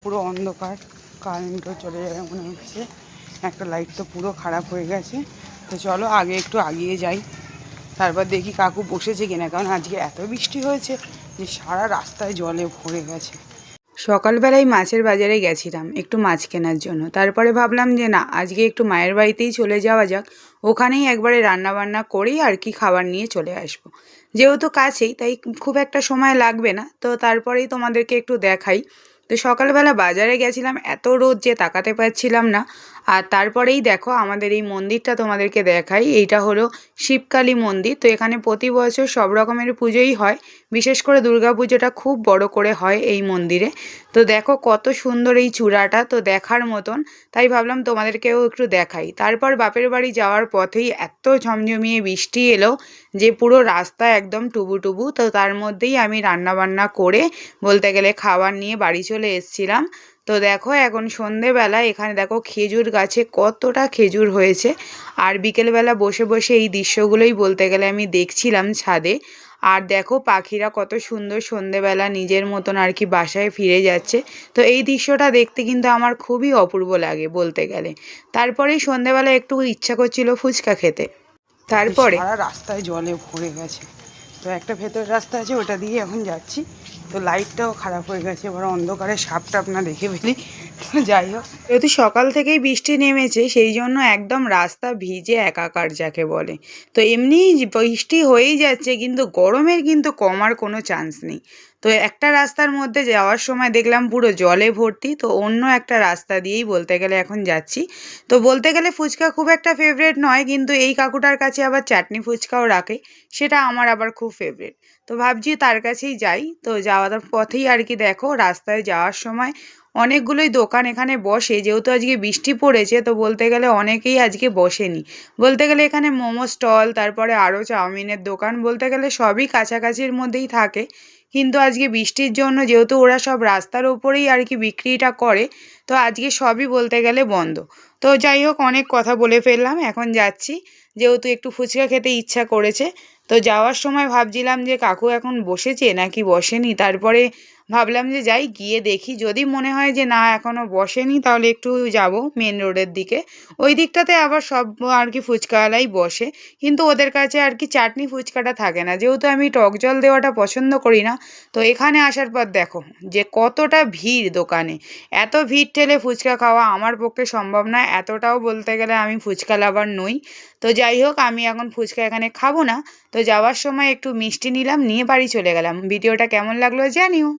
পুরো অন্ধকার, কারেন্টও চলে যাবে মনে হচ্ছে। একটা লাইট তো পুরো খারাপ হয়ে গেছে। তো চলো আগে একটু আগিয়ে যাই, তারপর দেখি কাকু বসেছে কিনা, কারণ আজকে এত বৃষ্টি হয়েছে যে সারা রাস্তায় জলে ভরে গেছে। সকালবেলায় মাছের বাজারে গেছিলাম একটু মাছ কেনার জন্য। তারপরে ভাবলাম যে না, আজকে একটু মায়ের বাড়িতেই চলে যাওয়া যাক, ওখানেই একবারে রান্না বান্না করেই আর কি খাবার নিয়ে চলে আসবো। যেহেতু কাছেই, তাই খুব একটা সময় লাগবে না। তো তারপরেই তোমাদেরকে একটু দেখাই। তো সকালবেলা বাজারে গেছিলাম, এত রোদ যে তাকাতে পারছিলাম না। আর তারপরেই দেখো আমাদের এই মন্দিরটা তোমাদেরকে দেখাই। এইটা হলো শিবকালী মন্দির। তো এখানে প্রতি বছর সব রকমের পুজোই হয়, বিশেষ করে দুর্গা পুজোটা খুব বড় করে হয় এই মন্দিরে। তো দেখো কত সুন্দর এই চূড়াটা, তো দেখার মতন। তাই ভাবলাম তোমাদেরকেও একটু দেখাই। তারপর বাপের বাড়ি যাওয়ার পথেই এত ঝমঝমিয়ে বৃষ্টি এলো যে পুরো রাস্তা একদম টুবু। তো তার মধ্যেই আমি রান্না বান্না করে বলতে গেলে খাবার নিয়ে বাড়ি চলে এসেছিলাম। তো দেখো এখন সন্ধেবেলা, এখানে দেখো খেজুর গাছে কতটা খেজুর হয়েছে। আর বিকেলবেলা বসে বসে এই দৃশ্যগুলোই বলতে গেলে আমি দেখছিলাম ছাদে। আর দেখো পাখিরা কত সুন্দর সন্ধেবেলা নিজের মতন আর কি বাসায় ফিরে যাচ্ছে। তো এই দৃশ্যটা দেখতে কিন্তু আমার খুবই অপূর্ব লাগে বলতে গেলে। তারপরেই সন্ধেবেলা একটু ইচ্ছা করছিল ফুচকা খেতে। তারপরে সারা রাস্তায় জলে ভরে গেছে। তো একটা ভেতরের রাস্তা আছে, ওটা দিয়ে এখন যাচ্ছি। তো লাইটটাও খারাপ হয়ে গেছে, এবার অন্ধকারে সাপ টাপ না দেখে ফেলি। তো যাই হোক, যেহেতু সকাল থেকেই বৃষ্টি নেমেছে, সেই জন্য একদম রাস্তা ভিজে একাকার যাকে বলে। তো এমনি বৃষ্টি হয়েই যাচ্ছে, কিন্তু গরমের কিন্তু কমার কোনো চান্স নেই। তো একটা রাস্তার মধ্যে যাওয়ার সময় দেখলাম পুরো জলে ভর্তি। তো অন্য একটা রাস্তা দিয়েই বলতে গেলে এখন যাচ্ছি। তো বলতে গেলে ফুচকা খুব একটা ফেভারেট নয়, কিন্তু এই কাকুটার কাছে আবার চাটনি ফুচকাও রাখে, সেটা আমার আবার খুব ফেভারেট। তো ভাবছি তার কাছেই যাই। তো যাওয়ার পথেই আর কি দেখো রাস্তায় যাওয়ার সময় অনেকগুলোই দোকান এখানে বসে। যেহেতু আজকে বৃষ্টি পড়েছে, তো বলতে গেলে অনেকেই আজকে বসেনি। বলতে গেলে এখানে মোমো স্টল, তারপরে আরও চাউমিনের দোকান, বলতে গেলে সবই কাছাকাছির মধ্যেই থাকে। কিন্তু আজকে বৃষ্টির জন্য যেহেতু ওরা সব রাস্তার ওপরেই আর কি বিক্রিটা করে, তো আজকে সবই বলতে গেলে বন্ধ। তো যাই হোক, অনেক কথা বলে ফেললাম, এখন যাচ্ছি। যেহেতু একটু ফুচকা খেতে ইচ্ছা করেছে, তো যাওয়ার সময় ভাবছিলাম যে কাকু এখন বসেছে নাকি বসেনি। তারপরে ভাবলাম যে যাই, গিয়ে দেখি। যদি মনে হয় যে না এখনও বসেনি, তাহলে একটু যাব মেন রোডের দিকে। ওই দিকটাতে আবার সব আর কি ফুচকাওয়ালাই বসে, কিন্তু ওদের কাছে আর কি চাটনি ফুচকাটা থাকে না। যেহেতু আমি টক জল দেওয়াটা পছন্দ করি না, তো এখানে আসার পর দেখো যে কতটা ভিড় দোকানে। এত ভিড় ঠেলে ফুচকা খাওয়া আমার পক্ষে সম্ভব না, এতটাও বলতে গেলে আমি ফুচকা লাভার নই। তো যাই হোক, আমি এখন ফুচকা এখানে খাবো না। তো যাওয়ার সময় একটু মিষ্টি নিলাম, নিয়ে বাড়ি চলে গেলাম। ভিডিওটা কেমন লাগলো জানিও।